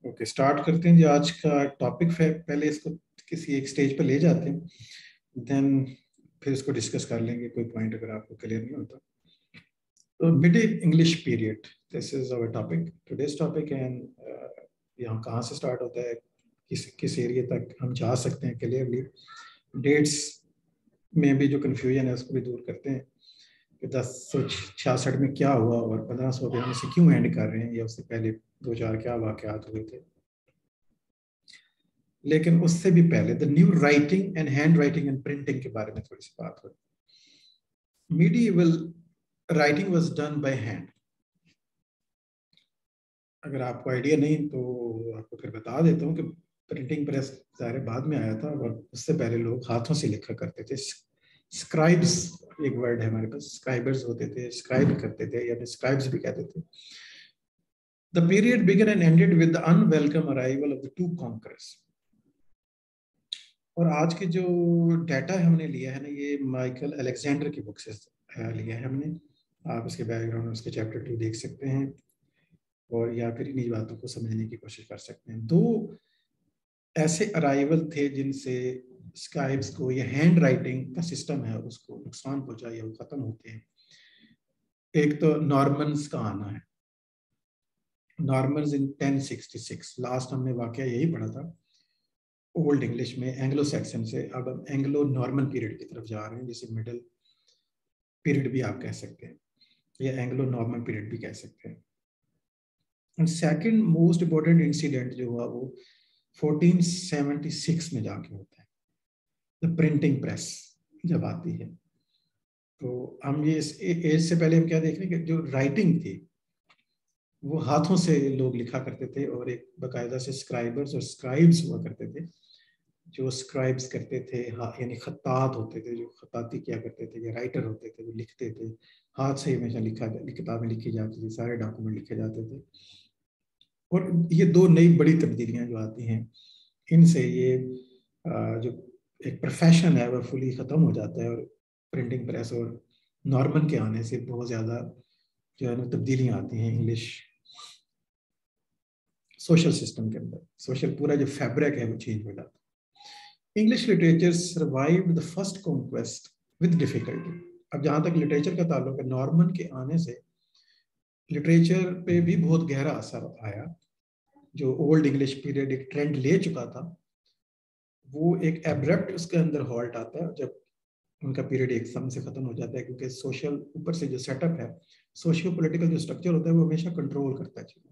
Okay, start करते हैं जी। आज का टॉपिक है, पहले इसको किसी एक स्टेज पे ले जाते हैं, देन फिर इसको डिस्कस कर लेंगे, कोई पॉइंट अगर आपको क्लियर नहीं होता तो। Mid English period, this is our topic, today's topic. And यहाँ कहाँ से स्टार्ट होता है, किस किस एरिया तक हम जा सकते हैं क्लियरली। डेट्स में भी जो कन्फ्यूजन है उसको भी दूर करते हैं कि 1066 में क्या हुआ और 1592 से क्यों एंड कर रहे हैं, या उससे पहले दो चार क्या वाकयात हुए थे। लेकिन उससे भी पहले the new writing and hand writing and printing के बारे में थोड़ी सी बात हो। Medieval writing was done by hand. अगर आपको आइडिया नहीं तो आपको फिर बता देता हूँ कि प्रिंटिंग प्रेस ज़ाहिर बाद में आया था, और उससे पहले लोग हाथों से लिखा करते थे। स्क्राइब्स एक वर्ड है हमारे पास, स्क्राइबर्स होते थे, स्क्राइब करते थे, या स्क्राइब्स भी कहते थे। The period began and ended with the unwelcome arrival of the two conquerors. और आज के जो डाटा हमने लिया है ना, ये माइकल अलेक्जेंडर की बुक से लिया है हमने। आप इसके बैकग्राउंड, उसके चैप्टर 2 देख सकते हैं, और या फिर इन्हीं बातों को समझने की कोशिश कर सकते हैं। दो ऐसे अराइवल थे जिनसे स्क्राइब्स को, या हैंड राइटिंग का सिस्टम है उसको नुकसान पहुंचा या वो खत्म होते हैं। एक तो नॉर्मन्स का आना है। नॉर्मन्स इन 1066, लास्ट हमने वाकया यही पढ़ा था ओल्ड इंग्लिश में, एंग्लो सैक्सन से। अब हम एंग्लो नॉर्मन पीरियड की तरफ जा रहे हैं, जिसे मिडिल पीरियड भी आप कह सकते हैं, या एंग्लो नॉर्मन पीरियड भी कह सकते हैं। And second most important incident जो हुआ वो 1476 में जाके होता है, द प्रिंटिंग प्रेस जब आती है। तो हम ये इस एज से पहले हम क्या देख रहे हैं कि जो राइटिंग थी वो हाथों से लोग लिखा करते थे, और एक बाकायदा से स्क्राइबर्स और स्क्राइब्स हुआ करते थे जो स्क्राइब्स करते थे। हाँ, यानी खत्तात होते थे जो खत्ताती किया करते थे, या राइटर होते थे जो लिखते थे। हाथ से हमेशा किताबें लिखी जाती थी, सारे डॉक्यूमेंट लिखे जाते थे। और ये दो नई बड़ी तब्दीलियां जो आती हैं, इनसे ये जो एक प्रोफेशन है वह फुली खत्म हो जाता है, और प्रिंटिंग प्रेस और नॉर्मन के आने से बहुत ज़्यादा जो है ना तब्दीलियां आती हैं इंग्लिश सोशल सिस्टम के अंदर। सोशल पूरा जो फैब्रिक है वो चेंज हो जाता है। English literature survived the first conquest with difficulty. अब जहां तक लिटरेचर का ताल्लुक है, नॉर्मन के आने से लिटरेचर पे भी बहुत गहरा असर आया। जो ओल्ड इंग्लिश पीरियड एक ट्रेंड ले चुका था, वो एक एब्रप्ट उसके अंदर हॉल्ट आता है जब उनका पीरियड एकदम से खत्म हो जाता है, क्योंकि सोशल ऊपर से जो सेटअप है, सोशियो पॉलिटिकल जो स्ट्रक्चर होता है वो हमेशा कंट्रोल करता है चीजें।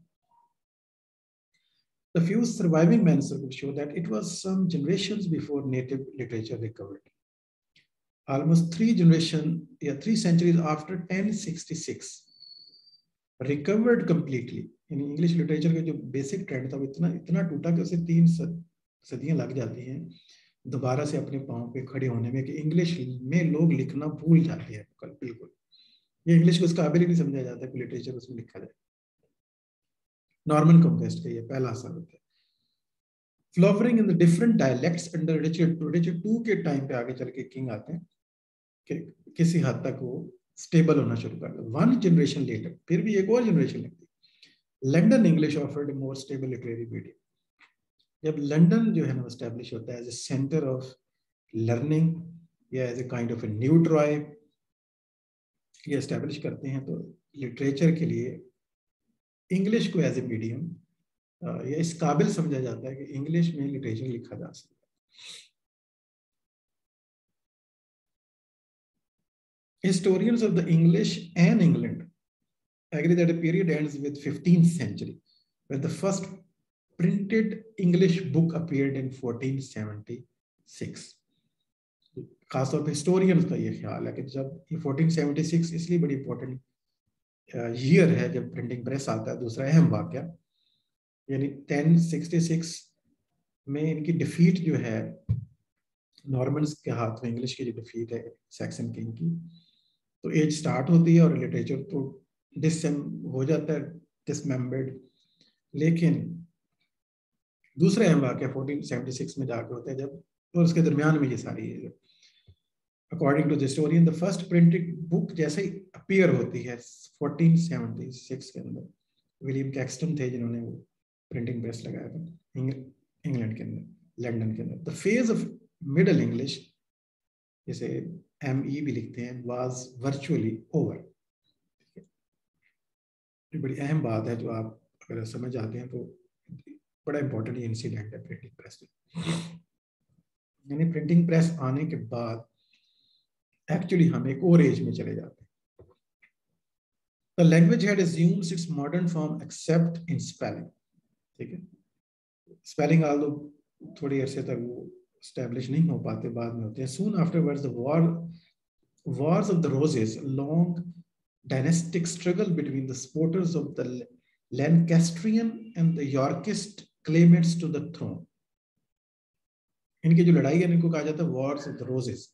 The few surviving manuscripts show that it was some generations before native literature recovered. Almost 3 centuries after 1066, recovered completely. In English literature का जो बेसिक ट्रेंड था वो इतना इतना टूटा कि उसे 3 सदियां लग जाती हैं दोबारा से अपने पांव पे खड़े होने में, कि इंग्लिश में लोग लिखना भूल जाते हैं बिल्कुल। ये इंग्लिश को उस काबिल ही नहीं समझा जाता कि लिटरेचर उसमें लिखा जाए। नॉर्मन कॉन्क्वेस्ट का ये पहला असर होता है। Flowering in the different dialects under Richard two के टाइम पे आगे चल के किंग आते हैं कि किसी हद तक वो स्टेबल होना शुरू कर दो। वन जनरेशन लेटर फिर भी एक और जनरेशन लगती है। London English offered more stable literary medium. जब लंदन जो है ना स्टैब्लिश होता है as a centre of learning, या as a kind of a new tribe, ये एस्टेब्लिश करते हैं, तो लिटरेचर के लिए इंग्लिश को एज ए मीडियम या इस काबिल समझा जाता है कि इंग्लिश में लिटरेचर लिखा जा सकता है। Historians of the English and England agree that a period ends with 15th century, when the first printed English book appeared in 1476. खासतौर पर हिस्टोरियंस का ये ख्याल है कि जब ये 1476 इसलिए बड़ी इंपॉर्टेंट ईयर है जब प्रिंटिंग प्रेस आता है। दूसरा अहम वाक्य, यानी 1066 में इनकी डिफीट जो है नॉर्मन्स के हाथ में, इंग्लिश की जो डिफीट है सैक्सन किंग की, तो एज स्टार्ट होती है और लिटरेचर तो डिसम हो जाता है, डिसमेंबर्ड। लेकिन दूसरा अहम वाक्य 1476 में जाके होता है जब, और उसके दरमियान में ये सारी है। According to the historian the first printed book जैसे ही अपीयर होती है 1476 के अंदर, विलियम कैक्सटन थे जिन्होंने वो प्रिंटिंग प्रेस लगाया था इंग्लैंड के अंदर, लंदन के अंदर। The phase of middle English, जैसे ME भी लिखते हैं, वाज वर्चुअली ओवर। ये बड़ी अहम बात है जो आप अगर समझ जाते हैं तो बड़ा इंपॉर्टेंट ये इंसिडेंट है प्रिंटिंग प्रेस। यानी प्रिंटिंग प्रेस आने के बाद एक्चुअली हम एक और एज में चले जाते हैं। The language had assumed its modern form except in spelling. ठीक है, स्पेलिंग आल्दो थोड़ी अरसे तक वो स्टैब्लिश नहीं हो पाते, बाद में होते हैं। Soon afterwards the wars of the Roses, a long dynastic struggle between the supporters of the Lancastrian and the Yorkist claimants to the throne. इनकी जो लड़ाई है इनको कहा जाता है Wars of the roses.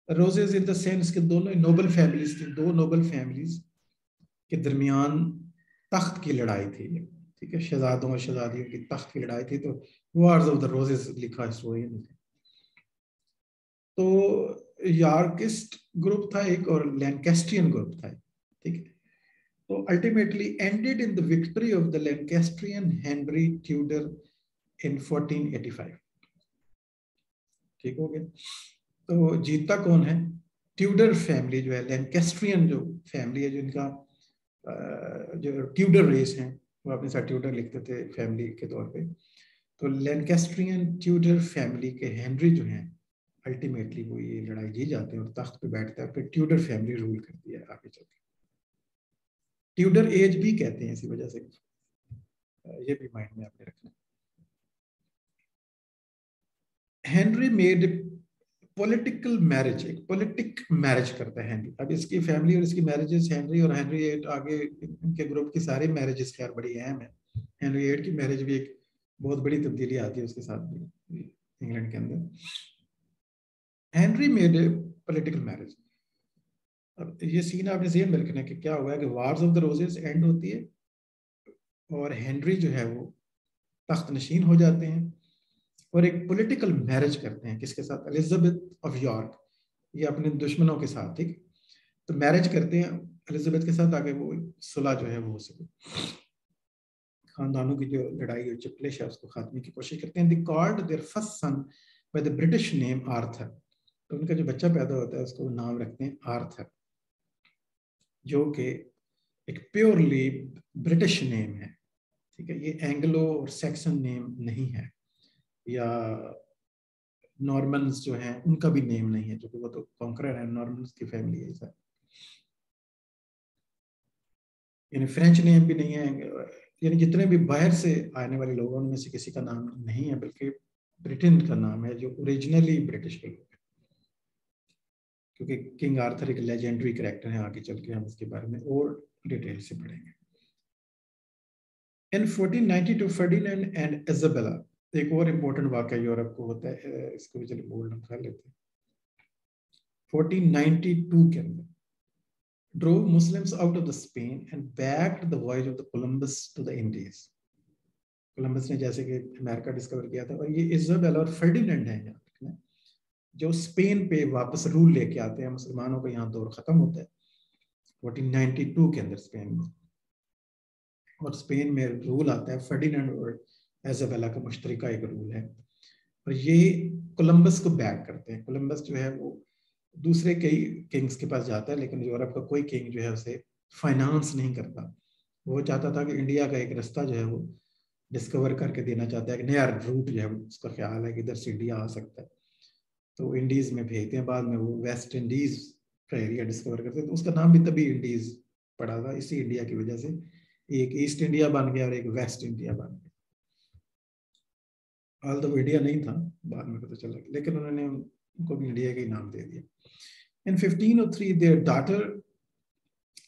Roses in the sense कि दोनों नोबल फैमिलीज थी, दो नोबल फैमिलीज के दरमियान तख्त की लड़ाई थी। ठीक है, शहजादों और शहजादियों की तख्त की लड़ाई थी, तो वॉर्स ऑफ द रोजेस लिखा स्टोरी में। तो यॉर्किस्ट ग्रुप था एक और लैंकेस्ट्रियन ग्रुप था। ठीक है, तो ultimately ended in the victory of the Lancastrian Henry Tudor in 1485। ठीक हो गया, तो जीतता कौन है? ट्यूडर फैमिली जो है, लैंकेस्ट्रियन जो फैमिली है, जिनका जो ट्यूडर रेस हैं, वो अपने साथ ट्यूडर लिखते थे फैमिली के तौर पे। तो लैंकेस्ट्रियन ट्यूडर फैमिली के हेनरी जो हैं, अल्टीमेटली वो ये लड़ाई जीत जाते हैं और तख्त पे बैठता है। फिर ट्यूडर फैमिली रूल करती है आगे चल के। ट्यूडर एज भी कहते हैं इसी वजह से, ये भी माइंड में आपने रखना। हेनरी मेड पॉलिटिकल मैरिज, एक पॉलिटिक मैरिज करता है हेनरी। अब इसकी फैमिली और इसकी मैरिजेस, हेनरी और हेनरी 8 आगे इनके ग्रुप की सारी मैरिजेस खैर बड़ी अहम है। हेनरी 8 की मैरिज भी एक बहुत बड़ी तब्दीली आती है उसके साथ भी इंग्लैंड के अंदर। Henry made political marriage. अब ये सीन आपने ज़हन में रखना है कि क्या हुआ है कि wars of the roses and होती है और हेनरी जो है वो तख्त नशीन हो जाते हैं और एक पॉलिटिकल मैरिज करते हैं। किसके साथ? एलिजाबेथ ऑफ यॉर्क, ये अपने दुश्मनों के साथ। ठीक, तो मैरिज करते हैं एलिजाबेथ के साथ, आगे वो सुलह जो है वो हो सके। खानदानों की जो लड़ाई और चिपलिश है उसको खात्मे की कोशिश करते हैं। They called their first son by the British name Arthur. तो उनका जो बच्चा पैदा होता है उसको नाम रखते हैं आर्थर, जो कि एक प्योरली ब्रिटिश नेम है। ठीक है, ये एंग्लो और सैक्सन नेम नहीं है, या नॉर्मन्स जो हैं उनका भी नेम नहीं है, क्योंकि वो तो कॉन्करर है, नॉर्मन्स की फैमिली है सर। यानी फ्रेंच नेम भी नहीं है, यानी जितने भी बाहर से आने वाले लोगों उनमें से किसी का नाम नहीं है, बल्कि ब्रिटेन का नाम है, जो ओरिजिनली ब्रिटिश के लोग हैं। क्योंकि किंग आर्थर एक लेजेंडरी कैरेक्टर है, आगे चल के हम इसके बारे में और डिटेल से पढ़ेंगे। इन 1492 फर्डिनेंड एंड इजाबेला, एक और इम्पोर्टेंट वाक़या यूरोप को होता है, इसको भी चलिए बोल्ड कर लेते हैं। 1492 के अंदर drove Muslims out of the Spain and backed the voyage of the Columbus to the Indies. Columbus ने जैसे कि अमेरिका डिस्कवर किया था, और ये इजाबेला और फर्डिनेंड है यहाँ जो स्पेन पे वापस रूल लेके आते हैं। मुसलमानों का यहाँ दौर खत्म होता है 1492 के अंदर स्पेन में, और स्पेन में रूल आता है फर्डिनेंड और इजाबेला का मुश्तरका एक रूल है, और ये कोलंबस को बैक करते हैं। कोलंबस जो है वो दूसरे कई किंग्स के पास जाता है, लेकिन यूरोप का कोई किंग जो है उसे फाइनेंस नहीं करता। वो चाहता था कि इंडिया का एक रास्ता जो है वो डिस्कवर करके देना चाहता है, एक नया रूट जो है उसका ख्याल है कि इधर से इंडिया आ सकता है। तो इंडीज में भेजते हैं, बाद में वो वेस्ट इंडीज का एरिया डिस्कवर करते हैं। तो उसका नाम भी तभी इंडीज पड़ा था, इसी इंडिया की वजह से एक ईस्ट इंडिया बन गया और एक वेस्ट इंडिया बन गया। हाल तो इंडिया नहीं था, बाद में पता चला, लेकिन उन्होंने उनको भी इंडिया का ही नाम दे दिया। इन 1503 देयर डॉटर,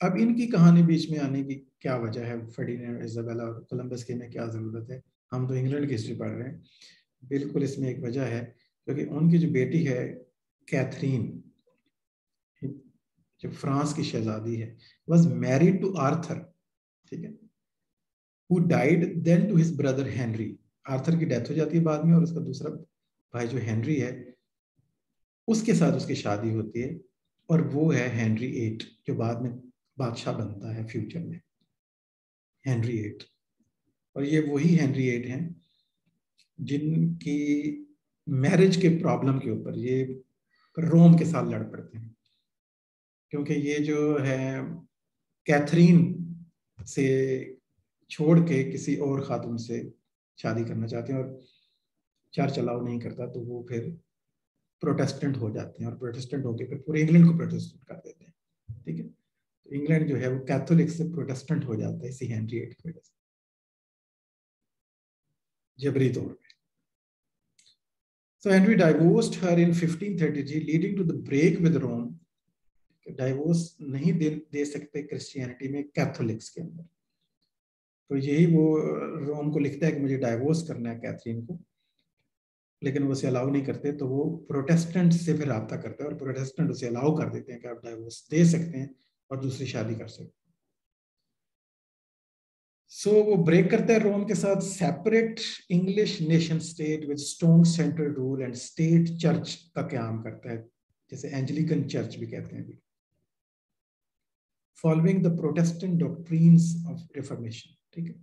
अब इनकी कहानी बीच में आने की क्या वजह है? फर्डिनेंड, इजाबेला और कोलंबस की में क्या जरूरत है? हम तो इंग्लैंड की हिस्ट्री पढ़ रहे हैं। बिल्कुल इसमें एक वजह है, क्योंकि उनकी जो बेटी है कैथरीन, जो फ्रांस की शहजादी है, वाज मैरिड टू आर्थर। ठीक है, who died then to his brother Henry. Arthur की डेथ हो जाती है बाद में, और उसका दूसरा भाई जो हेनरी है उसके साथ उसकी शादी होती है, और वो है हेनरी 8, जो बाद में बादशाह बनता है फ्यूचर में, हेनरी 8। और ये वही हेनरी VIII हैं जिनकी मैरिज के प्रॉब्लम के ऊपर ये रोम के साथ लड़ पड़ते हैं, क्योंकि ये जो है कैथरीन से छोड़ के किसी और खातून से शादी करना चाहते हैं और चर्च अलाउ नहीं करता, तो वो फिर प्रोटेस्टेंट हो जाते हैं और प्रोटेस्टेंट होकर फिर पूरे इंग्लैंड को प्रोटेस्टेंट कर देते हैं। ठीक है, तो इंग्लैंड जो है वो कैथोलिक से प्रोटेस्टेंट हो जाता है इसी हेनरी VIII की वजह से, जबरी तौर पे। So Henry divorced her in 1533, leading to the break with Rome. Divorce नहीं दे सकते क्रिश्चियनिटी में कैथोलिक्स के अंदर, तो यही वो रोम को लिखता है कि मुझे डाइवोर्स करना है कैथरीन को, लेकिन वो उसे अलाउ नहीं करते, तो वो प्रोटेस्टेंट से फिर रब्ता करता है और प्रोटेस्टेंट उसे अलाउ कर देते हैं कि आप डाइवोर्स दे सकते हैं और दूसरी शादी कर सकते हैं। सो वो ब्रेक करता है रोम के साथ, separate English nation state with strong central rule and state church का क्याम करता है, जैसे एंजेलिकन चर्च भी कहते हैं, following the Protestant doctrines of reformation. ठीक है,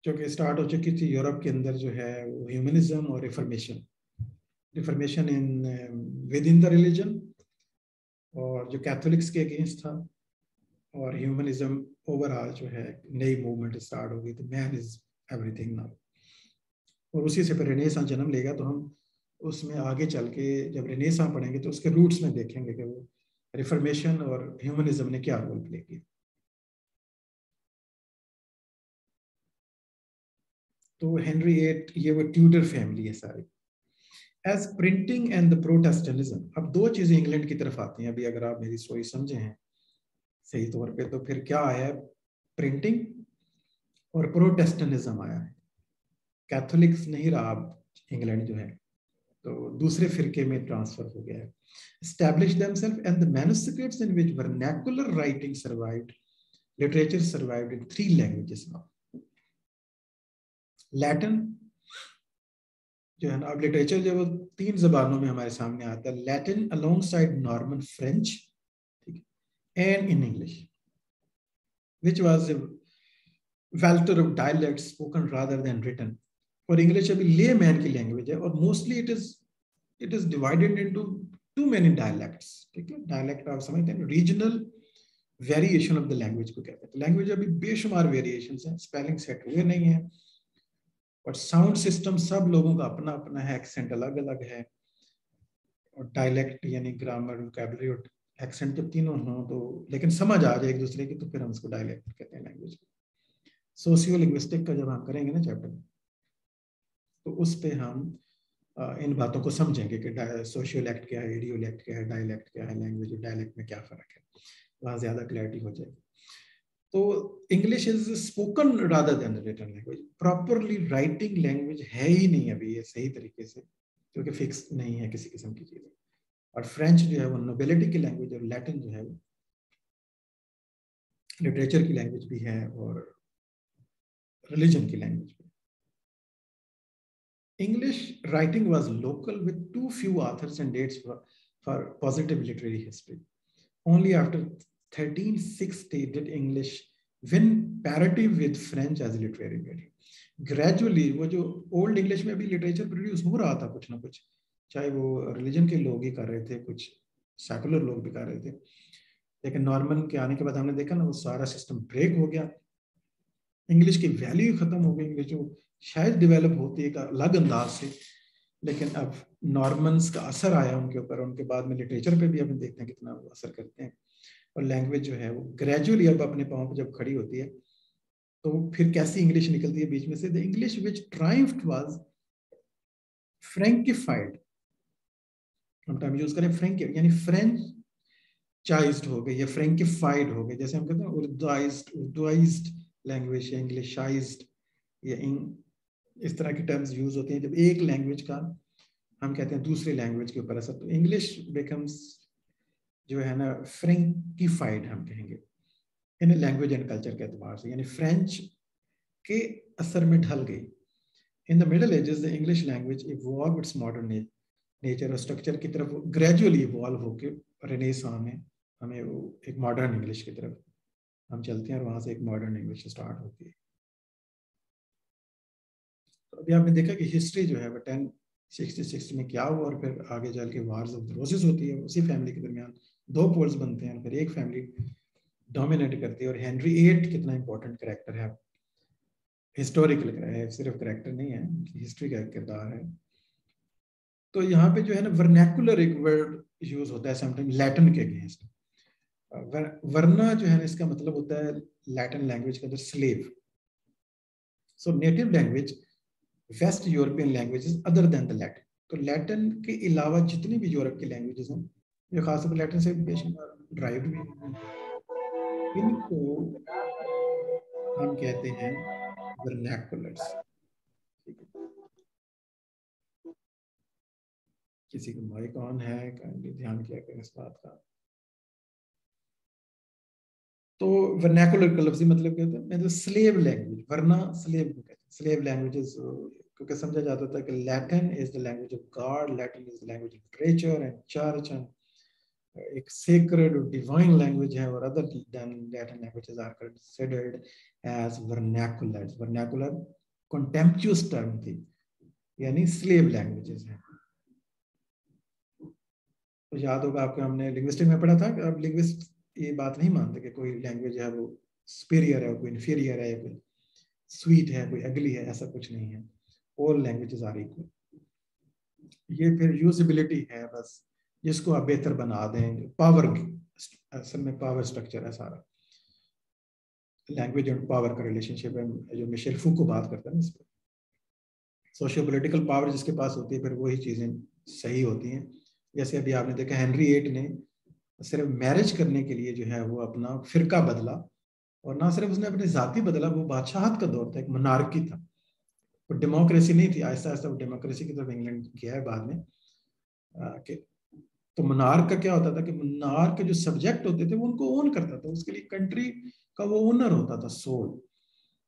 जो कि स्टार्ट हो चुकी थी यूरोप के अंदर, जो है वो ह्यूमनिज्म और reformation, reformation in with in the religion, और जो कैथोलिक्स के अगेंस्ट था, और ह्यूमनिज्म ओवरऑल जो है नई मूवमेंट स्टार्ट हो गई, तो मैन इज एवरीथिंग नाउ, और उसी से फिर रेनेसां जन्म लेगा। तो हम उसमें आगे चल के जब रेनेसां पढ़ेंगे तो उसके रूट्स में देखेंगे कि वो रिफॉर्मेशन और ह्यूमनिज्म ने क्या रोल प्ले किया। तो हेनरी VIII, ये वो ट्यूडर फैमिली है सारी। As printing and the Protestantism, अब दो चीजें इंग्लैंड की तरफ आती हैं, अभी अगर आप मेरी स्टोरी समझे हैं सही तौर पे, तो फिर क्या आया है, प्रिंटिंग और प्रोटेस्टेंटिज्म आया है। कैथोलिक्स नहीं रहा अब इंग्लैंड जो है, तो दूसरे फिरके में ट्रांसफर हो गया है। Establish themselves and the manuscripts in which vernacular writing survived, literature survived in 3 languages now. Latin जो है ना, अब लिटरेचर जो 3 जबानों में हमारे सामने आता है, Latin alongside Norman French, and in English, which was a welter of dialects spoken rather than written. और इंग्लिश अभी लेमैन की लैंग्वेज है, और mostly it is divided into two many dialects. ठीक है, डायलेक्ट आप समझते हैं, regional variation of the language को कहते हैं। तो लैंग्वेज अभी बेशुमार वेरिएशंस हैं, स्पेलिंग सेट हुए नहीं है, और साउंड सिस्टम सब लोगों का अपना अपना है, एक्सेंट अलग अलग है, और डायलेक्ट यानी ग्रामर, वोकैबुलरी और एक्सेंट जब तीनों हों तो, लेकिन समझ आ जाए एक दूसरे की, तो फिर हम उसको डायलेक्ट कहते हैं लैंग्वेज को। सोशियो लिंग्विस्टिक का जब हम करेंगे ना चैप्टर, तो उस पे हम इन बातों को समझेंगे कि सोशियोलेक्ट क्या है, इडियोलेक्ट क्या है, डायलेक्ट क्या है, लैंग्वेज और डायलेक्ट में क्या फर्क है, वहाँ ज्यादा क्लैरिटी हो जाएगी। तो English is spoken rather than written language, properly writing language है ही नहीं अभी ये सही तरीके से, क्योंकि फिक्स नहीं है किसी किस्म की चीजें। और फ्रेंच जो है वो नोबिलिटी की लैंग्वेज, और लैटिन जो है वो लिटरेचर की लैंग्वेज भी है और रिलीजन की लैंग्वेज भी। English writing was local with too few authors and dates for positive literary history. Only after 1360 did English win parity with French as literary medium. Gradually, वो जो ओल्ड इंग्लिश में भी literature produce हो रहा था कुछ ना कुछ, चाहे वो रिलीजन के लोग ही कर रहे थे, कुछ सेकुलर लोग भी कर रहे थे, लेकिन नॉर्मन के आने के बाद हमने देखा ना वो सारा सिस्टम ब्रेक हो गया, इंग्लिश की वैल्यू खत्म हो गई। इंग्लिश जो शायद डेवलप होती है एक अलग अंदाज से, लेकिन अब नॉर्मन्स का असर आया उनके ऊपर, उनके बाद में लिटरेचर पे भी हम देखते हैं कितना वो असर करते हैं, और लैंग्वेज जो है वो ग्रेजुअली अब अपने पाँव पर जब खड़ी होती है, तो फिर कैसी इंग्लिश निकलती है बीच में से, the English which triumphed was Frankified. हम टर्म यूज करें फ्रैंक, यानी फ्रेंच चाइज्ड हो गई या फ्रैंकिफाइड हो गई, जैसे हम कहते हैं उर्दूइज्ड लैंग्वेज या इंग्लिशाइज्ड, या इस तरह के टर्म्स यूज होते हैं जब एक लैंग्वेज का हम कहते हैं दूसरी लैंग्वेज के ऊपर असर। तो इंग्लिश बिकम्स जो है ना फ्रैंकिफाइड हम कहेंगे इन लैंग्वेज एंड कल्चर के एतबार से, यानी फ्रेंच के असर में ढल गई। In the middle edges the English language evolve it's modern nature और स्ट्रक्चर की तरफ ग्रेजुअली इवॉल्व होकर रेनेसां में हमें वो एक मॉडर्न इंग्लिश की तरफ हम चलते हैं और वहां से एक मॉडर्न इंग्लिश स्टार्ट होती है। तो अभी आपने देखा कि हिस्ट्री जो है वो 1066 में क्या हुआ और फिर आगे चल के वार्स ऑफ द रोजेस होती है, उसी फैमिली के दरमियान दो पोल्स बनते हैं, फिर एक फैमिली डोमिनेट करती है। और हेनरी एट कितना इंपॉर्टेंट करेक्टर है, हिस्टोरिकल है, सिर्फ करेक्टर नहीं है, हिस्ट्री का किरदार है। तो यहाँ पे जो है ना वर्नैकुलर एक वर्ड यूज होता है समटाइम लैटिन के अगेंस्ट। वरना जो है ना इसका मतलब होता है लैटिन लैंग्वेज के अंदर slave. So native language waste European languages other than the Latin. तो लैटिन के अलावा जितनी भी यूरोप की लैंग्वेजेस हैं जो खासतौर पर लैटिन से ड्राइव्ड भी हैं, इनको हम कहते हैं वर्नैकुलर्स। ठीक है, किसी का माइक ऑन है, काइंडली ध्यान किया करें इस बात का। तो वर्नैकुलर का लफ्जी मतलब क्या होता है, मतलब स्लेव लैंग्वेज, वरना स्लेव को कहते हैं स्लेव लैंग्वेजेस। क्योंकि समझा जाता था कि Latin is the language of God, Latin is the language of literature and church, and एक सेक्रेड और डिवाइन लैंग्वेज है, और other than Latin languages are considered as vernacular. Vernacular contemptuous term थी, यानी स्लेव लैंग्वेजेस हैं। तो याद होगा आपको, हमने लिंग्विस्टिक में पढ़ा था कि अब लिंग्विस्ट ये बात नहीं मानते कि कोई लैंग्वेज है वो सुपीरियर है, कोई इन्फीरियर है, कोई स्वीट है, कोई अगली है, ऐसा कुछ नहीं है। All languages are equal. ये फिर यूजिबिलिटी है बस, जिसको आप बेहतर बना दें। पावर, असल में पावर स्ट्रक्चर है सारा, लैंग्वेज एंड पावर का रिलेशनशिप है, जो मिशेल फूको बात करता है ना इस पर। सोशियो पॉलिटिकल पावर जिसके पास होती है फिर वही चीजें सही होती हैं। जैसे अभी आपने देखा हेनरी एट ने सिर्फ मैरिज करने के लिए जो है वो अपना फिरका बदला, और ना सिर्फ उसने अपनी जाति बदला, वो बादशाहत का दौर था, एक मोनार्की था, वो डेमोक्रेसी नहीं थी। आहिस्ता आहिस्ता वो डेमोक्रेसी की तरफ इंग्लैंड गया है बाद में। कि तो मोनार्क का क्या होता था कि मोनार्क के जो सब्जेक्ट होते थे वो उनको ओन करता था, उसके लिए कंट्री का वो ओनर होता था, सोल।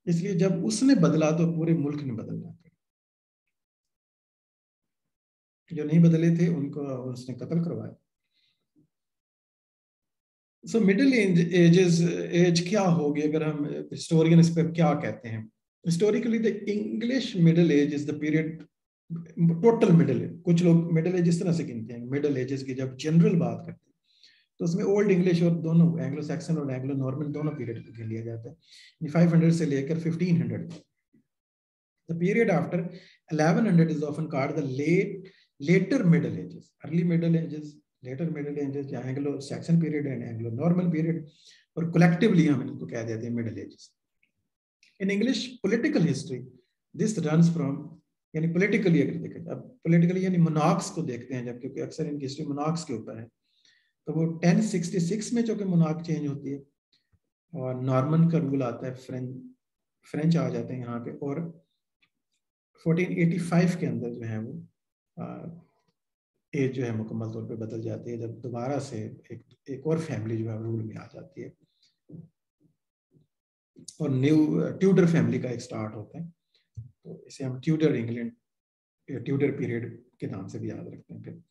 इसलिए जब उसने बदला तो पूरे मुल्क ने बदलना था। जो नहीं बदले थे उनको उसने कत्ल करवाया। सो मिडिल एजेस, एज क्या होगी अगर हम हिस्टोरियन इस पर क्या कहते हैं। Historically the English middle age is the period, total middle age. कुछ लोग मिडिल एज इस तरह से गिनते हैं, मिडिल एजेस की जब जनरल बात करते हैं तो उसमें ओल्ड इंग्लिश और दोनों एंग्लो सैक्सन और एंग्लो नॉर्मन दोनों पीरियड को गिन लिया जाता है। 500 से लेकर 1500। The period after 1100 is often called the later Middle Ages, early Middle Ages, later Middle Ages, या Anglo Saxon period and Anglo Norman period, और कलेक्टिवली हम इनको कह देते हैं Middle Ages. In English political history this runs from, यानी politically अगर देखें, अब पॉलिटिकली यानी मोनार्क्स को देखते हैं जब, क्योंकि अक्सर इनकी हिस्ट्री मोनार्क्स के ऊपर है। तो वो 1066 में जो कि मोनार्क चेंज होती है और नॉर्मन का रूल आता है, फ्रेंच आ जाते हैं यहाँ पे, और 1485 के अंदर जो है वो एज जो है मुकम्मल तौर पे बदल जाती है, जब दोबारा से एक और फैमिली जो है रूल में आ जाती है, और न्यू ट्यूडर फैमिली का एक स्टार्ट होता है। तो इसे हम ट्यूडर इंग्लैंड, ट्यूडर पीरियड के नाम से भी याद रखते हैं। फिर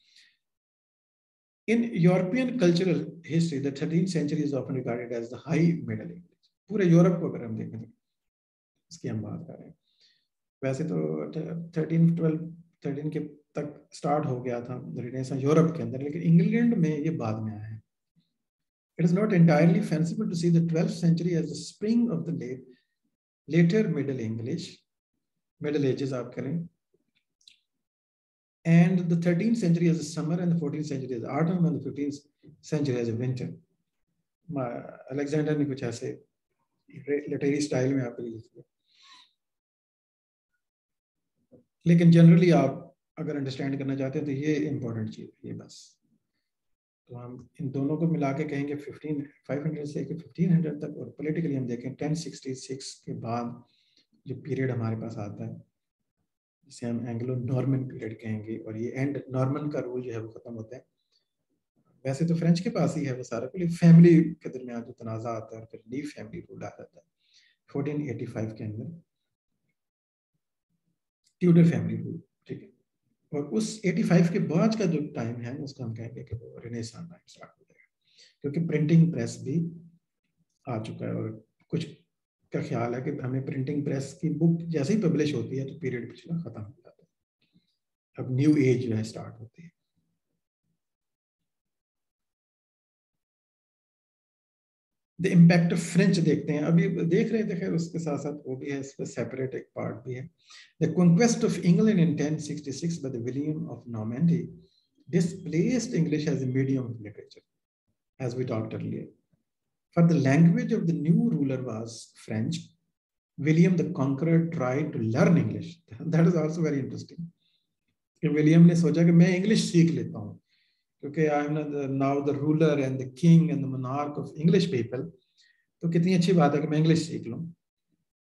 in European cultural history the 13th century is often regarded as the high middle ages। पूरे यूरोप को अगर हम देखें तो इसकी हम बात कर रहे हैं। वैसे तो 13 के तक स्टार्ट हो गया था रिनेसांस यूरोप के अंदर, लेकिन इंग्लैंड में ये बाद में आया है। It is not entirely fanciful to see the 12th century as the spring of the later Middle Ages आप करें, and the 13th century as a summer, and the 14th century as autumn, and the 15th century as a winter। Alexander ने कुछ ऐसे literary style में आपको लिख दिया, लेकिन जनरली आप अगर अंडरस्टैंड करना चाहते हैं तो ये इंपॉर्टेंट चीज है ये बस। तो हम इन दोनों को मिला के कहेंगे 500 से लेकर 1500 तक। और पॉलिटिकली हम देखें 1066 के बाद जो पीरियड हमारे पास आता है जिसे हम एंग्लो नॉर्मन पीरियड कहेंगे, और ये एंड नॉर्मन का रूल जो है वो खत्म होता है। वैसे तो फ्रेंच के पास ही है वो सारा, फैमिली के दरमियान जो तनाज़ा आता है और फिर न्यू फैमिली रूल आ जाता है 1485 के अंदर, ट्यूडर फैमिली रूल। ठीक है, और उस 85 के बाद का जो टाइम है उसको हम कहेंगे कि वो रिनेसांस टाइम स्टार्ट हो जाएगा, क्योंकि प्रिंटिंग प्रेस भी आ चुका है, और कुछ का ख्याल है कि हमें प्रिंटिंग प्रेस की बुक जैसे ही पब्लिश होती है तो पीरियड पिछला खत्म हो जाता है, अब न्यू एज जो है स्टार्ट होती है। द इम्पैक्ट ऑफ फ्रेंच देखते हैं, अभी देख रहे थे, खैर उसके साथ साथ वो भी है, इस पर सेपरेट एक पार्ट भी है। The conquest of England in 1066 by the William of Normandy displaced English as a medium of literature, as we talked earlier. For the language of the new ruler was French, William the Conqueror tried to learn English. That is also very interesting. कि William ने सोचा कि मैं English सीख लेता हूँ, क्योंकि I am now the ruler and the king and the monarch of English people, तो कितनी अच्छी बात है कि मैं इंग्लिश सीख लूँ।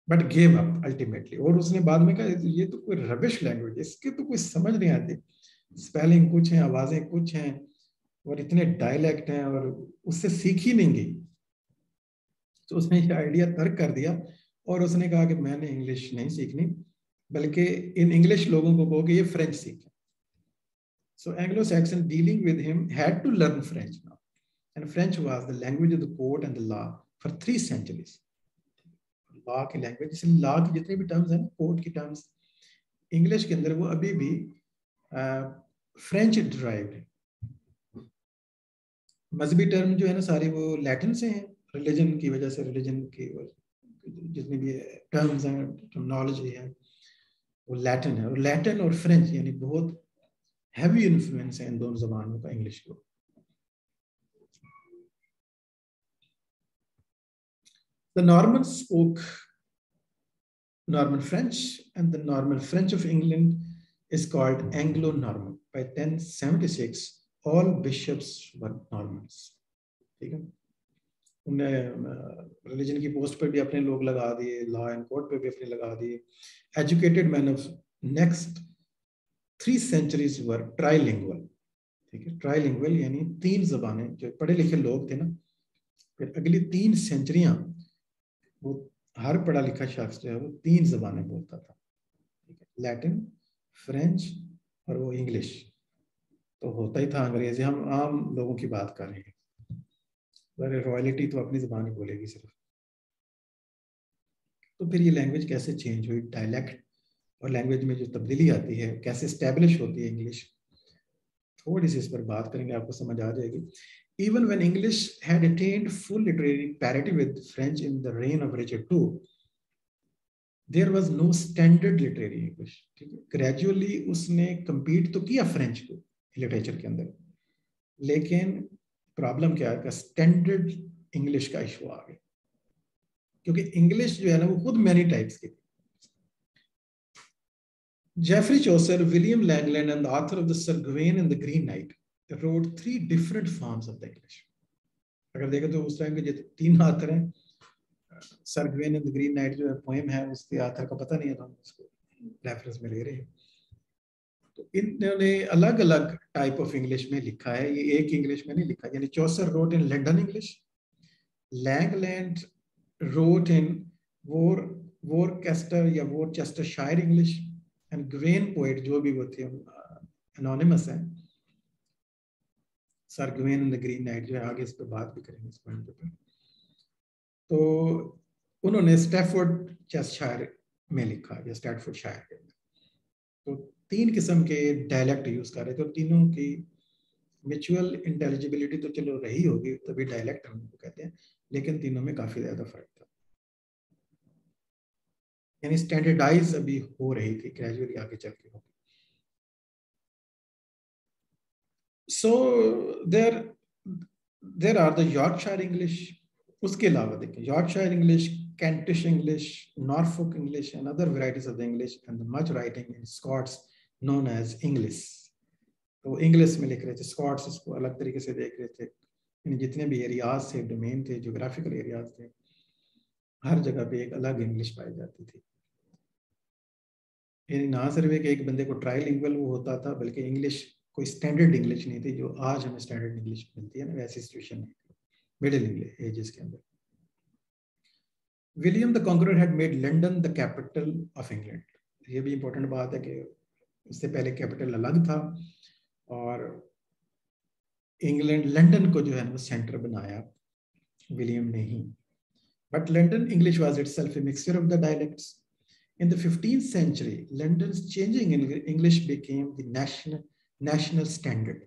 बट गेव अप अल्टीमेटली, और उसने बाद में कहा ये तो कोई रबिश लैंग्वेज, इसके तो कोई समझ नहीं आती, स्पेलिंग कुछ है, आवाजें कुछ हैं, और इतने डायलेक्ट हैं, और उससे सीख ही नहीं गई। तो उसने ये आइडिया तर्क कर दिया, और उसने कहा कि मैंने इंग्लिश नहीं सीखनी, बल्कि इन इंग्लिश लोगों को कहो कि ये फ्रेंच सीखें। So Anglo-Saxon dealing with him had to learn French now, and French was the language of the court and the law for 3 centuries. Law की लैंग्वेज, इसलिए लॉ की जितने भी टर्म्स हैं, कोर्ट की टर्म्स, इंग्लिश के अंदर वो अभी भी फ्रेंच ड्राइव्ड है। मजहबी टर्म जो है ना सारी वो लैटिन से हैं, रिलीजन की वजह से, रिलीजन की जितनी भी टर्म्स हैं, टर्मिनोलॉजी है, वो लैटिन है, और लैटिन और फ्रेंच यानी बहुत हैवी इन्फ्लुएंस है इन दोनों जबानों का इंग्लिश को। The Normans spoke Norman French, and the Norman French of England is called Anglo-Norman. By 1076, all bishops were Normans. ठीक है, उन्हें रिलीजन की पोस्ट पर भी अपने लोग लगा दिए, लॉ एंड कोर्ट पे भी अपने लगा दिए। Educated man of next 3 centuries were trilingual. ठीक है, ट्राइलिंगुअल यानी 3 जबानें, जो पढ़े लिखे लोग थे ना, फिर अगली 3 सेंचुरियां वो हर पढ़ा लिखा शख्स जो है वो 3 जबानें बोलता था। ठीक है, लैटिन, फ्रेंच और वो इंग्लिश तो होता ही था, अंग्रेजी हम आम लोगों की बात कर रहे हैं, रॉयल्टी तो अपनी जबान ही बोलेगी सिर्फ। तो फिर ये लैंग्वेज कैसे चेंज हुई, डायलेक्ट और लैंग्वेज में जो तब्दीली आती है, कैसे स्टैब्लिश होती है इंग्लिश, थोड़ी सी इस पर बात करेंगे, आपको समझ आ जाएगी। Even when English had attained full literary parity with French in the reign of Richard II, there was no standard literary English. ठीक है, ग्रेजुअली उसने compete तो किया फ्रेंच को लिटरेचर के अंदर, लेकिन प्रॉब्लम क्या है, स्टैंडर्ड इंग्लिश का इशू आ गया, क्योंकि इंग्लिश जो है ना वो खुद मैनी टाइप्स की। Geoffrey Chaucer, William Langland, and the author of the Sir Gawain and the Green Knight wrote 3 different forms of the English. अगर देखें तो उस टाइम के जो 3 आथर हैं, sir Gawain and the Green Knight जो है पोएम है, उसके आथर का पता नहीं है, तो हम उसको रेफरेंस में ले रहे हैं। तो इन्होंने अलग अलग टाइप ऑफ इंग्लिश में लिखा है, ये एक इंग्लिश में नहीं लिखा। यानी Chaucer wrote in London English, Langland wrote in Worcester या Worcestershire English, and Gawain poet जो भी वो थे एनोनिमस है, Sir Gawain and the Green Knight जो है, आगे इस पर बात भी करेंगे इस पॉइंट पे। तो उन्होंने स्टैफोर्ड चेस्टशायर में लिखा, या स्टैटफोर्ड शायर के अंदर। तो 3 किस्म के डायलेक्ट यूज कर रहे थे, तो तीनों की म्यूचुअल इंटेलिजिबिलिटी तो चलो रही होगी, तभी डायलेक्ट हम उनको कहते हैं, लेकिन तीनों में काफी ज्यादा फर्क था, यानी स्टैंडर्डाइज अभी हो रही थी, ग्रेजुअली आगे चल के होगी। So there are the Yorkshire English, उसके अलावा देखिए Yorkshire English, Kentish English, Norfolk English, and other varieties of the English, and the much writing in Scots known as English. तो इंग्लिश में लिख रहे थे, स्कॉट्स इसको अलग तरीके से देख रहे थे, यानी जितने भी एरियाज थे, डोमेन थे, ज्योग्राफिकल एरियाज थे, हर जगह पे एक अलग इंग्लिश पाई जाती थी। यानी ना सिर्फ एक बंदे को ट्राइलिंगुअल वो होता था, बल्कि इंग्लिश कोई स्टैंडर्ड इंग्लिश नहीं थी, जो आज हमें स्टैंडर्ड इंग्लिश मिलती है ना, वैसी सिचुएशन नहीं थी मिडिल इंग्लिश एजेस के अंदर। William the conqueror had made London the capital of England. ये भी इंपॉर्टेंट बात है कि उससे पहले कैपिटल अलग था, और इंग्लैंड लंदन को जो है वो सेंटर बनाया विलियम ने ही। But London English was itself a mixture of the dialects. In the 15th century, London's changing English became the national standard.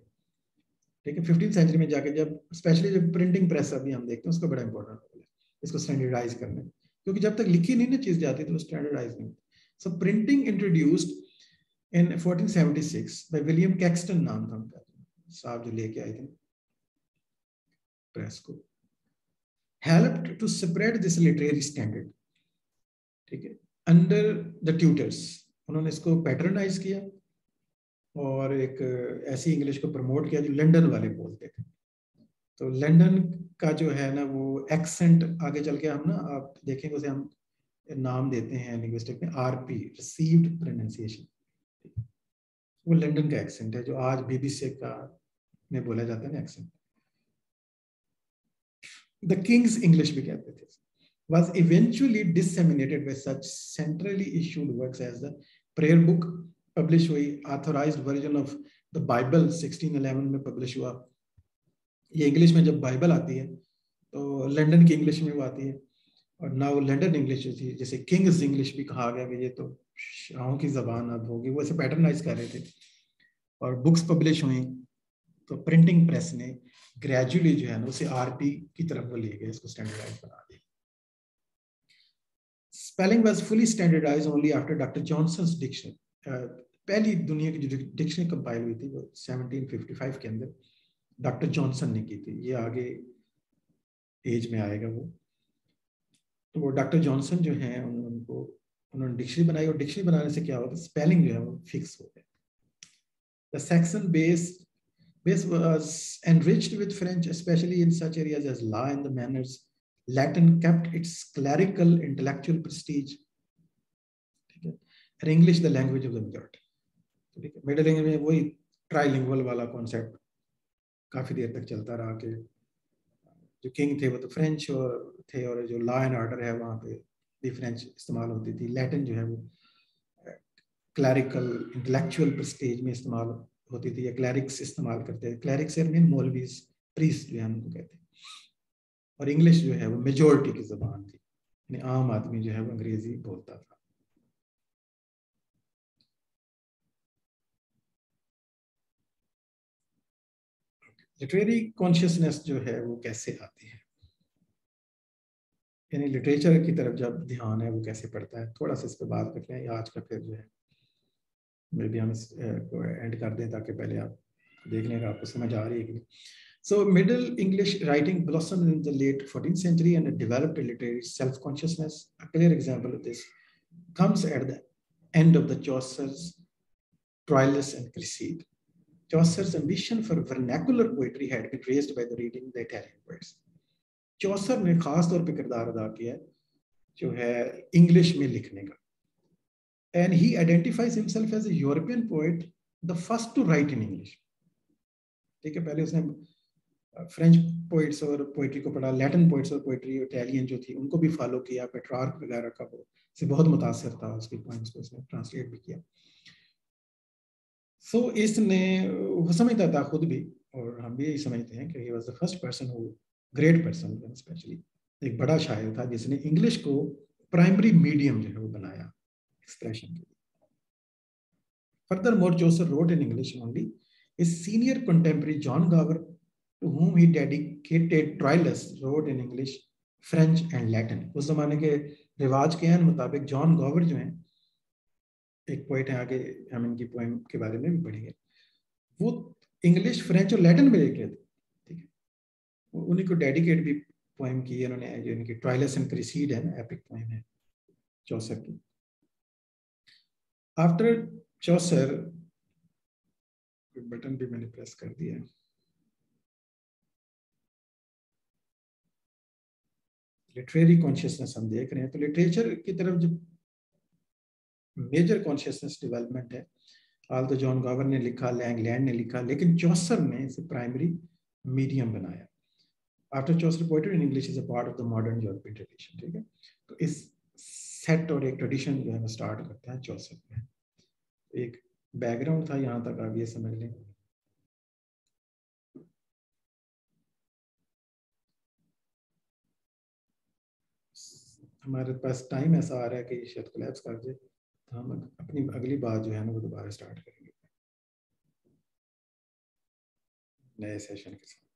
ठीक है, 15th सेंचुरी में जाके जब स्पेशली जब प्रिंटिंग प्रेस अभी हम देखते हैं उसका बड़ा इंपॉर्टेंट रोल है इसको स्टैंडर्डाइज करने में, क्योंकि जब तक लिखी नहीं ना चीज जाती तो स्टैंडर्डाइज नहीं। So printing introduced in 1476 by William Caxton, नाम था उनका साहब जो लेके आए थे प्रेस को, helped to spread this literary standard. ठीक है, अंडर द ट्यूटर्स उन्होंने इसको पैटर्नाइज किया और एक ऐसी इंग्लिश को प्रमोट किया जो लंदन वाले बोलते थे। तो लंदन का जो है ना वो एक्सेंट आगे चल के हम ना आप देखेंगे उसे हम नाम देते हैं लिंग्विस्टिक में आरपी, रिसीव्ड प्रोनाउंसिएशन। वो लंदन का एक्सेंट है जो आज बीबीसी का में बोला जाता है ना एक्सेंट। द किंग्स इंग्लिश भी कहते थे, was eventually disseminated by such centrally issued works as the prayer book, publish हुई, authorised version of the Bible 1611 में पब्लिश हुआ। ये इंग्लिश में जब बाइबल आती है तो लंदन की इंग्लिश में वो आती है, और नाउ लंदन इंग्लिश जो थी जैसे किंग्स इंग्लिश भी कहा गया कि ये तो शाहों की जबान अब होगी, वो ऐसे पैटर्नाइज कर रहे थे और बुक्स पब्लिश हुई। तो प्रिंटिंग प्रेस ने ग्रेजुअली जो है ना उसे आरपी की तरफ वो ले गए, इसको स्टैंडर्डाइज बना दिया। Spelling was fully standardized only after doctor Johnson's dictionary. पहली दुनिया की जो डिक्शनरी कंपाइल हुई थी वो 1755 के अंदर डॉक्टर जॉनसन ने की थी। ये आगे एज में आएगा वो। तो वो डॉक्टर जॉनसन जो हैं उन्होंने डिक्शनरी बनाई, और डिक्शनरी बनाने से क्या होता है स्पेलिंग जो है वो फिक्स हो गया। The section base was enriched with French, especially in such areas as law and the manners. Latin kept its clerical intellectual prestige. And English the language of the majority. Middle English में वही trilingual वाला concept काफी देर तक चलता रहा कि जो king थे वो तो फ्रेंच थे और जो लॉ एंड ऑर्डर है वहाँ पे भी फ्रेंच इस्तेमाल होती थी। लैटिन जो है वो क्लैरिकल इंटेलेक्चुअल प्रेस्टीज में इस्तेमाल होती थी, या क्लैरिक्स इस्तेमाल करते थे। क्लैरिक्स मीन मौलवीज, प्रीस्ट जो है उनको कहते हैं। और इंग्लिश जो है वो मेजोरिटी की जबान थी, यानी आम आदमी जो है वो अंग्रेजी बोलता था। लिटरेरी कॉन्शियसनेस जो है वो कैसे आती है, यानी लिटरेचर की तरफ जब ध्यान है वो कैसे पड़ता है, थोड़ा सा इस पर बात करते हैं। आज का फिर जो है मे भी हम इसको एंड कर दें ताकि पहले आप देखने का आपको समझ आ रही है कि नहीं। So Middle English writing blossomed in the late 14th century and developed a literary self-consciousness. A clear example of this comes at the end of the Chaucer's Troilus and Cresside. Chaucer's ambition for vernacular poetry had been raised by the reading the Italian poets. Chaucer ने खास तौर पे किरदार अदा किया जो है English में लिखने का, and he identifies himself as a European poet, the first to write in English. ठीक है, पहले उसने फ्रेंच पोइट्स और पोइट्री को पढ़ा, लैटिन पोइट्स और पोइट्री इटालियन जो थी उनको भी फॉलो किया, पेट्रार्क वगैरह का वो से बहुत मुतासर था, उसके पॉइंट्स को उसने ट्रांसलेट भी किया। सो इसने वो समझता था खुद भी, और हम भी यही समझते हैं कि he was the first person who great person especially, एक बड़ा शायर था जिसने इंग्लिश को प्राइमरी मीडियम जो है वो बनाया एक्सप्रेशन के लिए। Furthermore, Chaucer wrote in English only. His senior contemporary John Gower, to whom he dedicated Troilus, wrote in English, French and Latin. उस जमाने के रिवाज के मुताबिक जॉन गॉवर जो हैं एक पोइट हैं, आगे हम इनकी पोएम के बारे में भी पढ़ेंगे, वो इंग्लिश, फ्रेंच और लैटिन में लिख रहे थे। ठीक है, उन्हीं को डेडिकेट भी पोएम की उन्होंने, जो इनकी ट्राइलस एंड क्रिसीड है ना, एपिक पोएम है चौसर की। आफ्टर चौसर, बटन भी मैंने प्रेस कर दिया है, लिटरेरी कॉन्शियसनेस हम देख रहे हैं। तो लिटरेचर की तरफ जो मेजर कॉन्शियसनेस डेवलपमेंट है, आल तो जॉन गॉवर ने लिखा, लैंग ने लिखा, लेकिन चौसर ने इसे प्राइमरी मीडियम बनाया। After Chaucer poetry in English is a part of the modern European tradition. ठीक है, तो इस सेट और एक ट्रेडिशन जो है स्टार्ट करता है चौसर में। एक बैकग्राउंड था, यहाँ तक आप ये समझ लें। हमारे पास टाइम ऐसा आ रहा है कि शायद कोलैप्स कर जाए, तो हम अपनी अगली बात जो है ना वो दोबारा स्टार्ट करेंगे नए सेशन के साथ।